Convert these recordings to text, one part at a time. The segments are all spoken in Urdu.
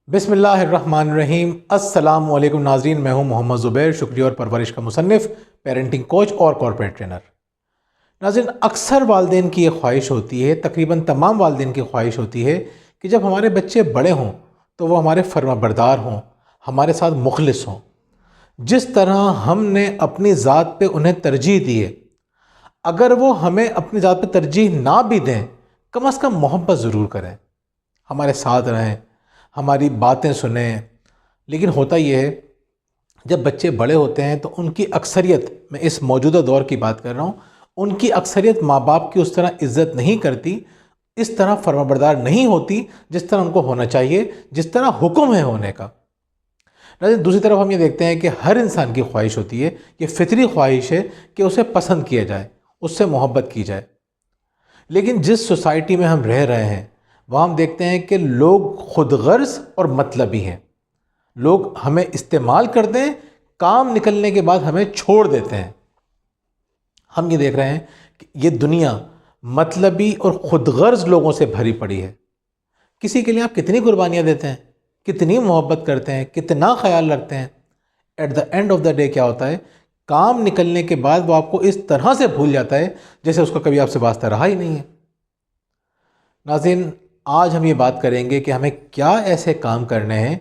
بسم اللہ الرحمن الرحیم۔ السلام علیکم ناظرین، میں ہوں محمد زبیر، شکریہ اور پرورش کا مصنف، پیرنٹنگ کوچ اور کارپوریٹ ٹرینر۔ ناظرین، اکثر والدین کی یہ خواہش ہوتی ہے، تقریباً تمام والدین کی خواہش ہوتی ہے کہ جب ہمارے بچے بڑے ہوں تو وہ ہمارے فرما بردار ہوں، ہمارے ساتھ مخلص ہوں۔ جس طرح ہم نے اپنی ذات پہ انہیں ترجیح دی ہے، اگر وہ ہمیں اپنی ذات پہ ترجیح نہ بھی دیں، کم از کم محبت ضرور کریں، ہمارے ساتھ رہیں، ہماری باتیں سنیں۔ لیکن ہوتا یہ ہے، جب بچے بڑے ہوتے ہیں تو ان کی اکثریت، میں اس موجودہ دور کی بات کر رہا ہوں، ان کی اکثریت ماں باپ کی اس طرح عزت نہیں کرتی، اس طرح فرمانبردار نہیں ہوتی جس طرح ان کو ہونا چاہیے، جس طرح حکم ہے ہونے کا۔ لیکن دوسری طرف ہم یہ دیکھتے ہیں کہ ہر انسان کی خواہش ہوتی ہے، یہ فطری خواہش ہے کہ اسے پسند کیا جائے، اس سے محبت کی جائے۔ لیکن جس سوسائٹی میں ہم رہ رہے ہیں وہاں ہم دیکھتے ہیں کہ لوگ خود غرض اور مطلبی ہیں۔ لوگ ہمیں استعمال کرتے ہیں، کام نکلنے کے بعد ہمیں چھوڑ دیتے ہیں۔ ہم یہ دیکھ رہے ہیں کہ یہ دنیا مطلبی اور خود غرض لوگوں سے بھری پڑی ہے۔ کسی کے لیے آپ کتنی قربانیاں دیتے ہیں، کتنی محبت کرتے ہیں، کتنا خیال رکھتے ہیں، at the end of the day کیا ہوتا ہے، کام نکلنے کے بعد وہ آپ کو اس طرح سے بھول جاتا ہے جیسے اس کو کبھی آپ سے واسطہ رہا ہی نہیں ہے۔ ناظرین، آج ہم یہ بات کریں گے کہ ہمیں کیا ایسے کام کرنے ہیں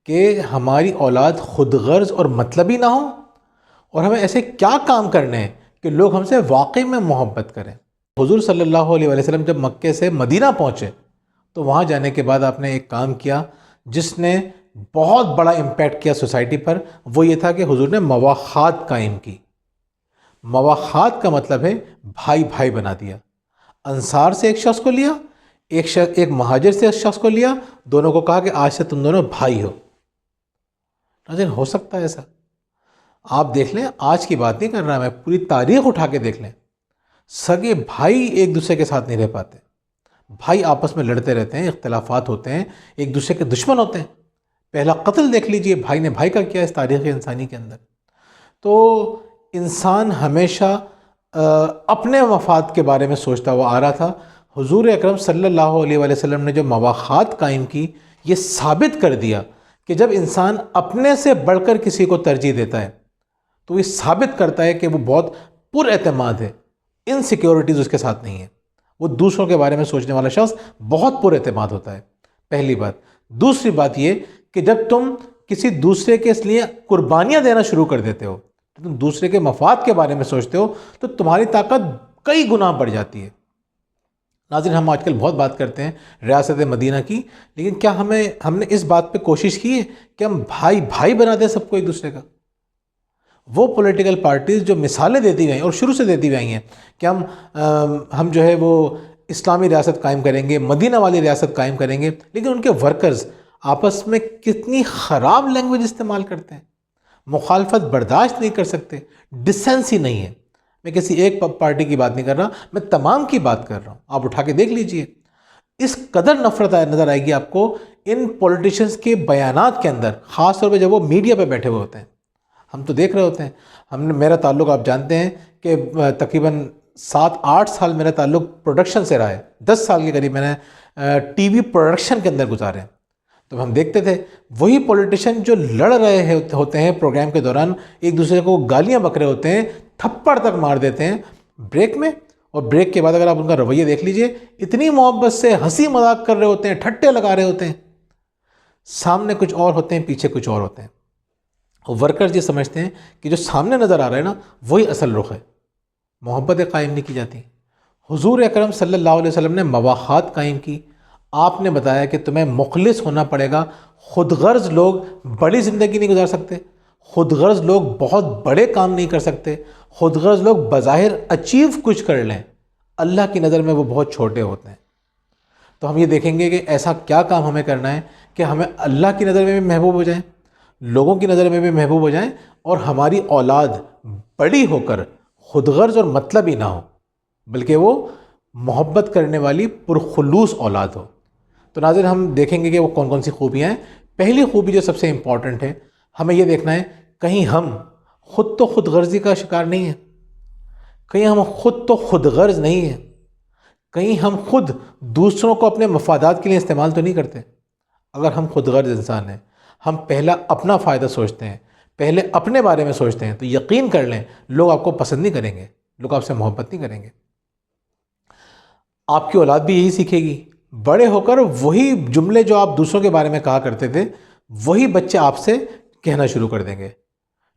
کہ ہماری اولاد خود غرض اور مطلبی نہ ہو، اور ہمیں ایسے کیا کام کرنے ہیں کہ لوگ ہم سے واقعی میں محبت کریں۔ حضور صلی اللہ علیہ وسلم جب مکے سے مدینہ پہنچے تو وہاں جانے کے بعد آپ نے ایک کام کیا جس نے بہت بڑا امپیکٹ کیا سوسائٹی پر۔ وہ یہ تھا کہ حضور نے مواخات قائم کی۔ مواخات کا مطلب ہے بھائی بھائی بنا دیا۔ انصار سے ایک شخص کو لیا، ایک مہاجر سے ایک شخص کو لیا، دونوں کو کہا کہ آج سے تم دونوں بھائی ہو۔ ناظرین، ہو سکتا ہے ایسا؟ آپ دیکھ لیں، آج کی بات نہیں کر رہا میں، پوری تاریخ اٹھا کے دیکھ لیں، سگے بھائی ایک دوسرے کے ساتھ نہیں رہ پاتے۔ بھائی آپس میں لڑتے رہتے ہیں، اختلافات ہوتے ہیں، ایک دوسرے کے دشمن ہوتے ہیں۔ پہلا قتل دیکھ لیجئے بھائی نے بھائی کا کیا اس تاریخ انسانی کے اندر۔ تو انسان ہمیشہ اپنے مفاد کے بارے میں سوچتا ہوا آ رہا تھا۔ حضور اکرم صلی اللہ علیہ وسلم نے جو مواخات قائم کی، یہ ثابت کر دیا کہ جب انسان اپنے سے بڑھ کر کسی کو ترجیح دیتا ہے تو یہ ثابت کرتا ہے کہ وہ بہت پر اعتماد ہے، انسیکیورٹیز اس کے ساتھ نہیں ہے۔ وہ دوسروں کے بارے میں سوچنے والا شخص بہت پر اعتماد ہوتا ہے، پہلی بات۔ دوسری بات یہ کہ جب تم کسی دوسرے کے لیے قربانیاں دینا شروع کر دیتے ہو، تم دوسرے کے مفاد کے بارے میں سوچتے ہو، تو تمہاری طاقت کئی گنا بڑھ جاتی ہے۔ ناظرین، ہم آج کل بہت بات کرتے ہیں ریاست مدینہ کی، لیکن کیا ہم نے اس بات پہ کوشش کی ہے کہ ہم بھائی بھائی بنا دیں سب کو ایک دوسرے کا؟ وہ پولیٹیکل پارٹیز جو مثالیں دیتی ہوئی ہیں اور شروع سے دیتی ہوئی ہیں کہ ہم جو ہے وہ اسلامی ریاست قائم کریں گے، مدینہ والی ریاست قائم کریں گے، لیکن ان کے ورکرز آپس میں کتنی خراب لینگویج استعمال کرتے ہیں، مخالفت برداشت نہیں کر سکتے، ڈسینسی نہیں ہے۔ میں کسی ایک پارٹی کی بات نہیں کر رہا، میں تمام کی بات کر رہا ہوں۔ آپ اٹھا کے دیکھ لیجئے، اس قدر نفرت نظر آئے گی آپ کو ان پولیٹیشنز کے بیانات کے اندر، خاص طور پہ جب وہ میڈیا پہ بیٹھے ہوئے ہوتے ہیں۔ ہم تو دیکھ رہے ہوتے ہیں، میرا تعلق آپ جانتے ہیں کہ تقریباً 7-8 سال میرا تعلق پروڈکشن سے رہا ہے، 10 سال کے قریب میں نے ٹی وی پروڈکشن کے اندر گزارے ہیں۔ تو ہم دیکھتے تھے وہی پولیٹیشین جو لڑ رہے ہوتے ہیں پروگرام کے دوران، ایک دوسرے کو گالیاں بک رہے ہوتے ہیں، تھپڑ تک مار دیتے ہیں بریک میں، اور بریک کے بعد اگر آپ ان کا رویہ دیکھ لیجئے، اتنی محبت سے ہنسی مذاق کر رہے ہوتے ہیں، ٹھٹے لگا رہے ہوتے ہیں، سامنے کچھ اور ہوتے ہیں، پیچھے کچھ اور ہوتے ہیں۔ ورکرز یہ سمجھتے ہیں کہ جو سامنے نظر آ رہا ہے نا، وہی اصل رخ ہے۔ محبتیں قائم نہیں کی جاتی۔ حضور اکرم صلی اللہ علیہ وسلم نے مواخات قائم کی۔ آپ نے بتایا کہ تمہیں مخلص ہونا پڑے گا۔ خود غرض لوگ بڑی زندگی نہیں گزار سکتے، خود غرض لوگ بہت بڑے کام نہیں کر سکتے، خود غرض لوگ بظاہر اچیو کچھ کر لیں، اللہ کی نظر میں وہ بہت چھوٹے ہوتے ہیں۔ تو ہم یہ دیکھیں گے کہ ایسا کیا کام ہمیں کرنا ہے کہ ہمیں اللہ کی نظر میں بھی محبوب ہو جائیں، لوگوں کی نظر میں بھی محبوب ہو جائیں، اور ہماری اولاد بڑی ہو کر خود غرض اور مطلبی نہ ہو، بلکہ وہ محبت کرنے والی پرخلوص اولاد ہو۔ تو ناظرین، ہم دیکھیں گے کہ وہ کون کون سی خوبیاں ہیں۔ پہلی خوبی جو سب سے امپورٹنٹ ہے، ہمیں یہ دیکھنا ہے کہیں ہم خود تو خود غرضی کا شکار نہیں ہیں، کہیں ہم خود تو خود غرض نہیں ہیں، کہیں ہم خود دوسروں کو اپنے مفادات کے لیے استعمال تو نہیں کرتے۔ اگر ہم خود غرض انسان ہیں، ہم پہلا اپنا فائدہ سوچتے ہیں، پہلے اپنے بارے میں سوچتے ہیں، تو یقین کر لیں لوگ آپ کو پسند نہیں کریں گے، لوگ آپ سے محبت نہیں کریں گے۔ آپ کی اولاد بھی یہی سیکھے گی، بڑے ہو کر وہی جملے جو آپ دوسروں کے بارے میں کہا کرتے تھے وہی بچے آپ سے کہنا شروع کر دیں گے۔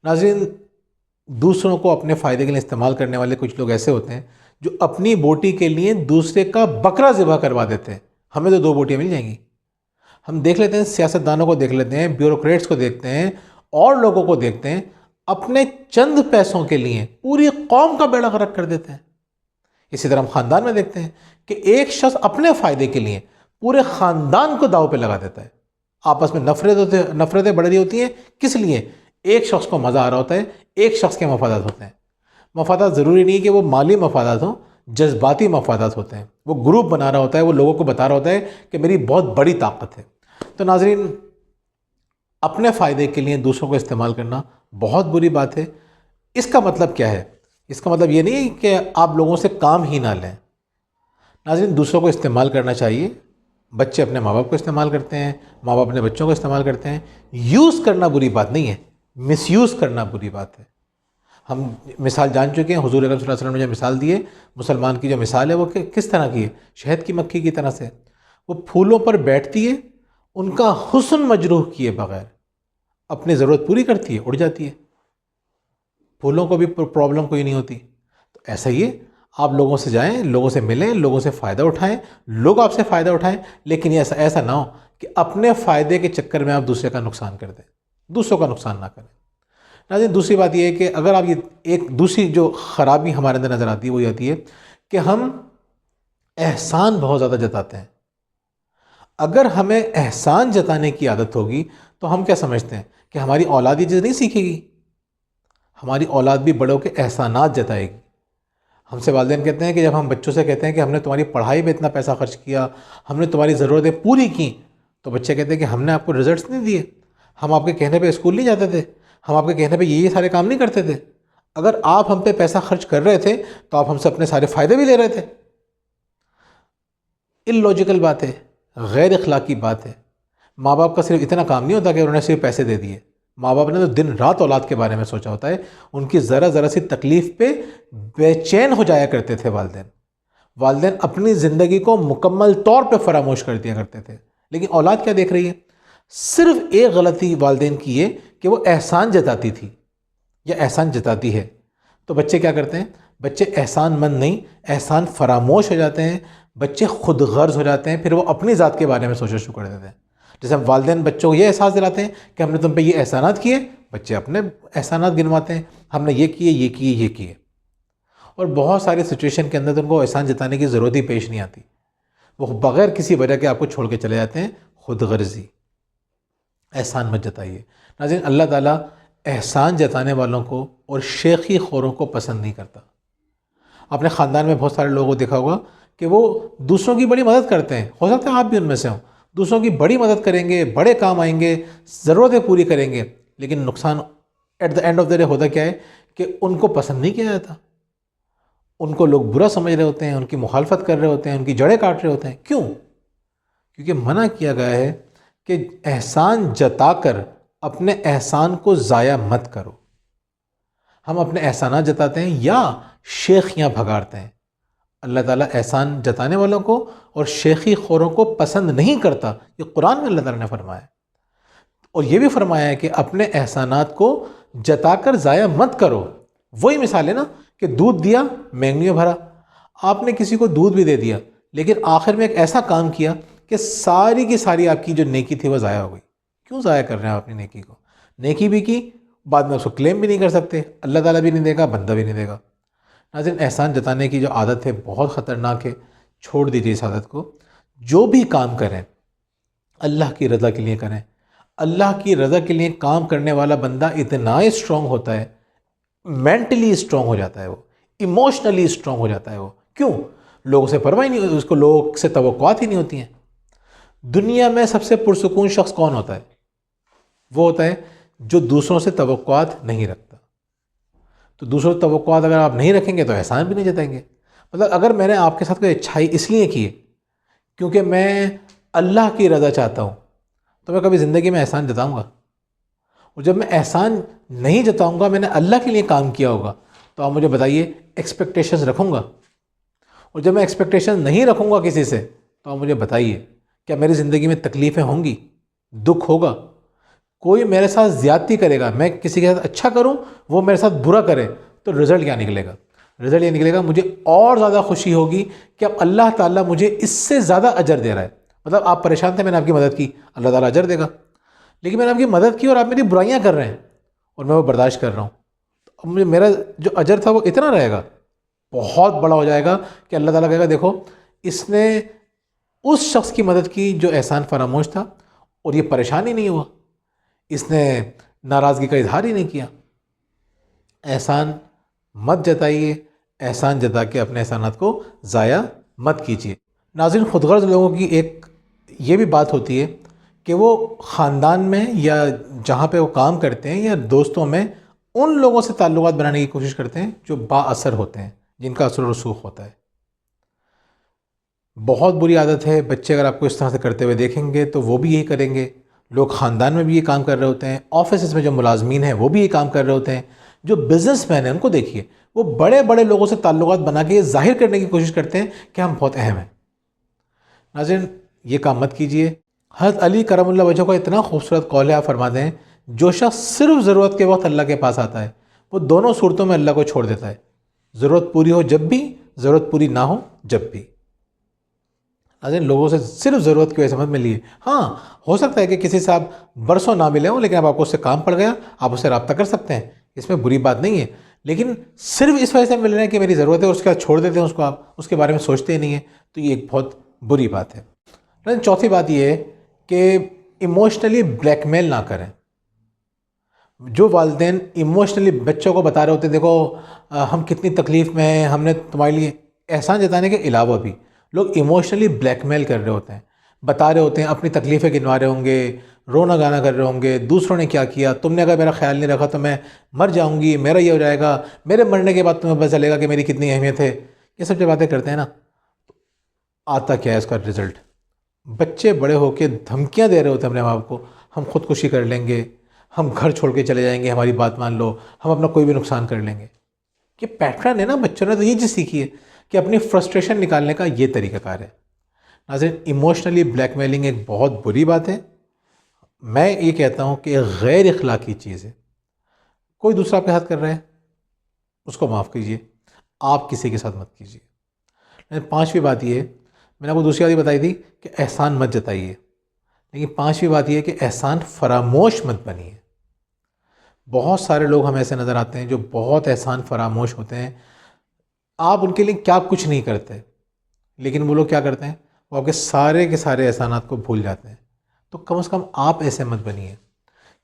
ناظرین، دوسروں کو اپنے فائدے کے لیے استعمال کرنے والے کچھ لوگ ایسے ہوتے ہیں جو اپنی بوٹی کے لیے دوسرے کا بکرا ذبح کروا دیتے ہیں۔ ہمیں تو 2 بوٹیاں مل جائیں گی۔ ہم دیکھ لیتے ہیں، سیاستدانوں کو دیکھ لیتے ہیں، بیوروکریٹس کو دیکھتے ہیں، اور لوگوں کو دیکھتے ہیں، اپنے چند پیسوں کے لیے پوری قوم کا بیڑا غرق کر دیتے ہیں۔ اسی طرح ہم خاندان میں دیکھتے ہیں کہ ایک شخص اپنے فائدے کے لیے پورے خاندان کو داؤ پہ لگا دیتا ہے۔ آپس میں نفرتیں بڑھ رہی ہوتی ہیں، کس لیے؟ ایک شخص کو مزہ آ رہا ہوتا ہے، ایک شخص کے مفادات ہوتے ہیں۔ مفادات ضروری نہیں کہ وہ مالی مفادات ہوں، جذباتی مفادات ہوتے ہیں۔ وہ گروپ بنا رہا ہوتا ہے، وہ لوگوں کو بتا رہا ہوتا ہے کہ میری بہت بڑی طاقت ہے۔ تو ناظرین، اپنے فائدے کے لیے دوسروں کو استعمال کرنا بہت بری بات ہے۔ اس کا مطلب کیا ہے؟ اس کا مطلب یہ نہیں کہ آپ لوگوں سے کام ہی نہ لیں۔ ناظرین، دوسروں کو استعمال کرنا چاہیے۔ بچے اپنے ماں باپ کو استعمال کرتے ہیں، ماں باپ اپنے بچوں کو استعمال کرتے ہیں۔ یوز کرنا بری بات نہیں ہے، مس یوز کرنا بری بات ہے۔ ہم مثال جان چکے ہیں، حضور اکرم صلی اللہ علیہ وسلم نے جو مثال دی ہے، مسلمان کی جو مثال ہے وہ کس طرح کی ہے؟ شہد کی مکھی کی طرح سے۔ وہ پھولوں پر بیٹھتی ہے، ان کا حسن مجروح کیے بغیر اپنی ضرورت پوری کرتی ہے، اڑ جاتی ہے۔ پھولوں کو بھی پرابلم کوئی نہیں ہوتی۔ تو ایسا ہی ہے، آپ لوگوں سے جائیں، لوگوں سے ملیں، لوگوں سے فائدہ اٹھائیں، لوگ آپ سے فائدہ اٹھائیں، لیکن ایسا نہ ہو کہ اپنے فائدے کے چکر میں آپ دوسرے کا نقصان کر دیں، دوسروں کا نقصان نہ کریں۔ ناظرین، دوسری بات یہ ہے کہ اگر آپ ایک دوسری جو خرابی ہمارے اندر نظر آتی ہے وہ یہ آتی ہے کہ ہم احسان بہت زیادہ جتاتے ہیں۔ اگر ہمیں احسان جتانے کی عادت ہوگی تو ہم کیا سمجھتے ہیں کہ ہماری اولاد یہ چیز نہیں سیکھے گی؟ ہماری اولاد بھی بڑوں کے احسانات جتائے گی۔ ہم سے والدین کہتے ہیں کہ جب ہم بچوں سے کہتے ہیں کہ ہم نے تمہاری پڑھائی میں اتنا پیسہ خرچ کیا، ہم نے تمہاری ضرورتیں پوری کی، تو بچے کہتے ہیں کہ ہم نے آپ کو رزلٹس نہیں دیے، ہم آپ کے کہنے پہ اسکول نہیں جاتے تھے، ہم آپ کے کہنے پہ یہ سارے کام نہیں کرتے تھے۔ اگر آپ ہم پہ پیسہ خرچ کر رہے تھے تو آپ ہم سے اپنے سارے فائدے بھی لے رہے تھے۔ اللاجیکل بات ہے، غیر اخلاقی بات ہے۔ ماں باپ کا صرف اتنا کام نہیں ہوتا کہ انہوں نے صرف پیسے دے دیے۔ ماں باپ نے تو دن رات اولاد کے بارے میں سوچا ہوتا ہے۔ ان کی ذرا ذرا سی تکلیف پہ بے چین ہو جایا کرتے تھے والدین اپنی زندگی کو مکمل طور پہ فراموش کر دیا کرتے تھے۔ لیکن اولاد کیا دیکھ رہی ہے؟ صرف ایک غلطی والدین کی یہ کہ وہ احسان جتاتی تھی یا احسان جتاتی ہے۔ تو بچے کیا کرتے ہیں؟ بچے احسان مند نہیں، احسان فراموش ہو جاتے ہیں، بچے خود غرض ہو جاتے ہیں، پھر وہ اپنی ذات کے بارے میں سوچنا شروع کر دیتے ہیں۔ جیسے ہم والدین بچوں کو یہ احساس دلاتے ہیں کہ ہم نے تم پہ یہ احسانات کیے، بچے اپنے احسانات گنواتے ہیں، ہم نے یہ کیے، یہ کیے، یہ کیے۔ اور بہت ساری سچویشن کے اندر تو ان کو احسان جتانے کی ضرورت ہی پیش نہیں آتی، وہ بغیر کسی وجہ کے آپ کو چھوڑ کے چلے جاتے ہیں۔ خود غرضی، احسان مت جتائیے۔ ناظرین، اللہ تعالیٰ احسان جتانے والوں کو اور شیخی خوروں کو پسند نہیں کرتا۔ اپنے خاندان میں بہت سارے لوگوں کو دیکھا ہوگا کہ وہ دوسروں کی بڑی مدد کرتے ہیں، ہو سکتا ہے آپ بھی ان میں سے ہوں، دوسروں کی بڑی مدد کریں گے، بڑے کام آئیں گے، ضرورتیں پوری کریں گے، لیکن نقصان at the end of the day ہوتا کیا ہے کہ ان کو پسند نہیں کیا جاتا، ان کو لوگ برا سمجھ رہے ہوتے ہیں، ان کی مخالفت کر رہے ہوتے ہیں، ان کی جڑیں کاٹ رہے ہوتے ہیں۔ کیوں؟ کیونکہ منع کیا گیا ہے کہ احسان جتا کر اپنے احسان کو ضائع مت کرو۔ ہم اپنے احسانات جتاتے ہیں یا شیخیاں بھگاڑتے ہیں۔ اللہ تعالیٰ احسان جتانے والوں کو اور شیخی خوروں کو پسند نہیں کرتا، یہ قرآن میں اللہ تعالیٰ نے فرمایا ہے۔ اور یہ بھی فرمایا ہے کہ اپنے احسانات کو جتا کر ضائع مت کرو۔ وہی مثال ہے نا کہ دودھ دیا مینگنیوں بھرا۔ آپ نے کسی کو دودھ بھی دے دیا لیکن آخر میں ایک ایسا کام کیا کہ ساری کی ساری آپ کی جو نیکی تھی وہ ضائع ہو گئی۔ کیوں ضائع کر رہے ہیں آپ اپنی نیکی کو؟ نیکی بھی کی، بعد میں اس کو کلیم بھی نہیں کر سکتے، اللہ تعالیٰ بھی نہیں دے گا، بندہ بھی نہیں دے گا۔ ناظرین، احسان جتانے کی جو عادت ہے بہت خطرناک ہے، چھوڑ دیجیے اس عادت کو۔ جو بھی کام کریں اللہ کی رضا کے لیے کریں۔ اللہ کی رضا کے لیے کام کرنے والا بندہ اتنا اسٹرانگ ہوتا ہے، مینٹلی اسٹرانگ ہو جاتا ہے، وہ ایموشنلی اسٹرانگ ہو جاتا ہے۔ وہ کیوں؟ لوگوں سے پرواہ ہی نہیں ہوتی، اس کو لوگوں سے توقعات ہی نہیں ہوتی ہیں۔ دنیا میں سب سے پرسکون شخص کون ہوتا ہے؟ وہ ہوتا ہے جو دوسروں سے توقعات نہیں رکھتا۔ تو دوسروں سے توقعات اگر آپ نہیں رکھیں گے تو احسان بھی نہیں جتائیں گے۔ مطلب اگر میں نے آپ کے ساتھ کوئی اچھائی اس لیے کی ہے کیونکہ میں اللہ کی رضا چاہتا ہوں، تو میں کبھی زندگی میں احسان جتاؤں گا؟ اور جب میں احسان نہیں جتاؤں گا، میں نے اللہ کے لیے کام کیا ہوگا، تو آپ مجھے بتائیے ایکسپیکٹیشنز رکھوں گا؟ اور جب میں ایکسپیکٹیشن نہیں رکھوں گا کسی سے، تو آپ مجھے بتائیے کیا میری زندگی میں تکلیفیں ہوں گی، دکھ ہوگا؟ کوئی میرے ساتھ زیادتی کرے گا، میں کسی کے ساتھ اچھا کروں، وہ میرے ساتھ برا کرے، تو رزلٹ کیا نکلے گا؟ رزلٹ یہ نکلے گا مجھے اور زیادہ خوشی ہوگی کہ اب اللہ تعالیٰ مجھے اس سے زیادہ اجر دے رہا ہے۔ مطلب آپ پریشان تھے، میں نے آپ کی مدد کی، اللہ تعالیٰ اجر دے گا۔ لیکن میں نے آپ کی مدد کی اور آپ میری برائیاں کر رہے ہیں اور میں وہ برداشت کر رہا ہوں، تو اب مجھے میرا جو اجر تھا وہ اتنا رہے گا، بہت بڑا ہو جائے گا کہ اللہ تعالیٰ کہے گا دیکھو اس نے اس شخص کی مدد کی جو احسان فراموش تھا اور یہ پریشان ہی نہیں ہوا، اس نے ناراضگی کا اظہار ہی نہیں کیا۔ احسان مت جتائیے، احسان جتا کے اپنے احسانات کو ضائع مت کیجیے۔ ناظرین، خود غرض لوگوں کی ایک یہ بھی بات ہوتی ہے کہ وہ خاندان میں یا جہاں پہ وہ کام کرتے ہیں یا دوستوں میں ان لوگوں سے تعلقات بنانے کی کوشش کرتے ہیں جو با اثر ہوتے ہیں، جن کا اثر و رسوخ ہوتا ہے۔ بہت بری عادت ہے، بچے اگر آپ کو اس طرح سے کرتے ہوئے دیکھیں گے تو وہ بھی یہی کریں گے۔ لوگ خاندان میں بھی یہ کام کر رہے ہوتے ہیں، آفیسز میں جو ملازمین ہیں وہ بھی یہ کام کر رہے ہوتے ہیں، جو بزنس مین ہیں ان کو دیکھیے، وہ بڑے بڑے لوگوں سے تعلقات بنا کے یہ ظاہر کرنے کی کوشش کرتے ہیں کہ ہم بہت اہم ہیں۔ ناظرین، یہ کام مت کیجیے۔ حضرت علی کرم اللہ وجہ کا اتنا خوبصورت قول ہے، آپ فرماتے ہیں جو شخص صرف ضرورت کے وقت اللہ کے پاس آتا ہے وہ دونوں صورتوں میں اللہ کو چھوڑ دیتا ہے، ضرورت پوری ہو جب بھی، ضرورت پوری نہ ہو جب بھی۔ ناظرین، لوگوں سے صرف ضرورت کی وجہ سے مت ملیے۔ ہاں، ہو سکتا ہے کہ کسی سے آپ برسوں نہ ملے ہوں، لیکن اب آپ کو اس سے کام پڑ گیا، آپ اس سے رابطہ کر سکتے ہیں، اس میں بری بات نہیں ہے۔ لیکن صرف اس وجہ سے مل رہے ہیں کہ میری ضرورت ہے اور اس کے بعد چھوڑ دیتے ہیں اس کو، آپ اس کے بارے میں سوچتے ہی نہیں ہیں، تو یہ ایک بہت بری بات ہے۔ لیکن چوتھی بات یہ ہے کہ ایموشنلی بلیک میل نہ کریں۔ جو والدین ایموشنلی بچوں کو بتا رہے ہوتے ہیں دیکھو ہم کتنی تکلیف میں ہیں، ہم نے تمہارے لیے، احسان جتانے کے علاوہ بھی لوگ ایموشنلی بلیک میل کر رہے ہوتے ہیں، بتا رہے ہوتے ہیں، اپنی تکلیفیں گنوا رہے ہوں گے، رونا گانا کر رہے ہوں گے، دوسروں نے کیا کیا، تم نے اگر میرا خیال نہیں رکھا تو میں مر جاؤں گی، میرا یہ ہو جائے گا، میرے مرنے کے بعد تمہیں پتہ چلے گا کہ میری کتنی اہمیت ہے۔ یہ سب جو باتیں کرتے ہیں نا، آتا کیا ہے اس کا رزلٹ؟ بچے بڑے ہو کے دھمکیاں دے رہے ہوتے ہیں اپنے ماں باپ کو، ہم خودکشی کر لیں گے، ہم گھر چھوڑ کے چلے جائیں گے، ہماری بات مان لو، ہم اپنا کوئی بھی نقصان کر لیں گے۔ یہ پیٹرن ہے نا، بچوں نے تو یہ چیز سیکھی ہے کہ اپنی فرسٹریشن نکالنے کا یہ طریقہ کار ہے۔ ناظرین، ایموشنلی بلیک میلنگ ایک بہت بری بات ہے۔ میں یہ کہتا ہوں کہ غیر اخلاقی چیز ہے۔ کوئی دوسرا آپ کے ساتھ کر رہا ہے، اس کو معاف کیجیے، آپ کسی کے ساتھ مت کیجیے۔ پانچویں بات یہ ہے، میں نے آپ کو دوسری بات یہ بتائی تھی کہ احسان مت جتائیے، لیکن پانچویں بات یہ ہے کہ احسان فراموش مت بنیے۔ بہت سارے لوگ ہمیں ایسے نظر آتے ہیں جو بہت احسان فراموش ہوتے ہیں، آپ ان کے لیے کیا کچھ نہیں کرتے، لیکن وہ لوگ کیا کرتے ہیں، وہ آپ کے سارے احسانات کو بھول جاتے ہیں۔ تو کم از کم آپ ایسے مت بنیے۔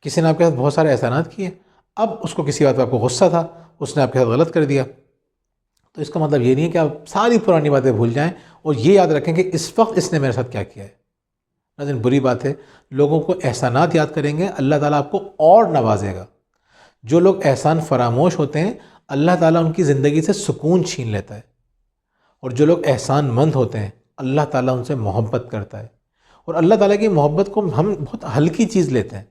کسی نے آپ کے ساتھ بہت سارے احسانات کیے، اب اس کو کسی بات پہ آپ کو غصہ تھا، اس نے آپ کے ساتھ غلط کر دیا، تو اس کا مطلب یہ نہیں ہے کہ آپ ساری پرانی باتیں بھول جائیں اور یہ یاد رکھیں کہ اس وقت اس نے میرے ساتھ کیا کیا ہے۔ لیکن بری بات ہے، لوگوں کو احسانات یاد کریں گے، اللہ تعالیٰ آپ کو اور نوازے گا۔ جو لوگ احسان فراموش ہوتے ہیں، اللہ تعالیٰ ان کی زندگی سے سکون چھین لیتا ہے، اور جو لوگ احسان مند ہوتے ہیں، اللہ تعالیٰ ان سے محبت کرتا ہے۔ اور اللہ تعالیٰ کی محبت کو ہم بہت ہلکی چیز لیتے ہیں۔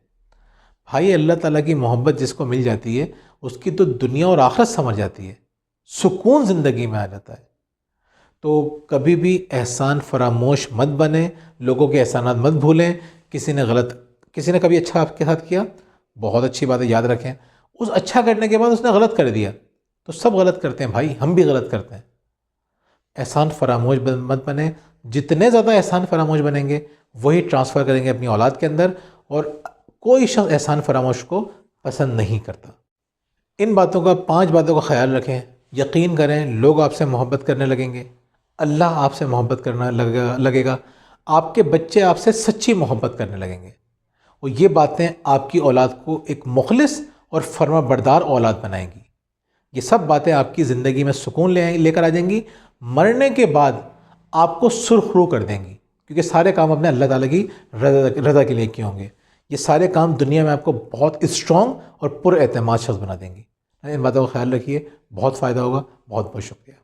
بھائی، اللہ تعالیٰ کی محبت جس کو مل جاتی ہے، اس کی تو دنیا اور آخرت سمجھ جاتی ہے، سکون زندگی میں آ جاتا ہے۔ تو کبھی بھی احسان فراموش مت بنیں، لوگوں کے احسانات مت بھولیں۔ کسی نے کبھی اچھا آپ کے ساتھ کیا، بہت اچھی بات ہے، یاد رکھیں۔ اس اچھا کرنے کے بعد اس نے غلط کر دیا، تو سب غلط کرتے ہیں بھائی، ہم بھی غلط کرتے ہیں۔ احسان فراموش مت بنیں۔ جتنے زیادہ احسان فراموش بنیں گے، وہی ٹرانسفر کریں گے اپنی اولاد کے اندر، اور کوئی شخص احسان فراموش کو پسند نہیں کرتا۔ ان باتوں کا، 5 باتوں کا خیال رکھیں، یقین کریں لوگ آپ سے محبت کرنے لگیں گے، اللہ آپ سے محبت کرنا لگے گا، آپ کے بچے آپ سے سچی محبت کرنے لگیں گے، اور یہ باتیں آپ کی اولاد کو ایک مخلص اور فرما بردار اولاد بنائیں گی۔ یہ سب باتیں آپ کی زندگی میں سکون لے کر آ جائیں گی، مرنے کے بعد آپ کو سرخ رو کر دیں گی، کیونکہ سارے کام اپنے اللہ تعالیٰ کی رضا کے لیے کیے ہوں گے۔ یہ سارے کام دنیا میں آپ کو بہت اسٹرانگ اور پر اعتماد شخص بنا دیں گی۔ ان باتوں کا خیال رکھیے، بہت فائدہ ہوگا۔ بہت بہت شکریہ۔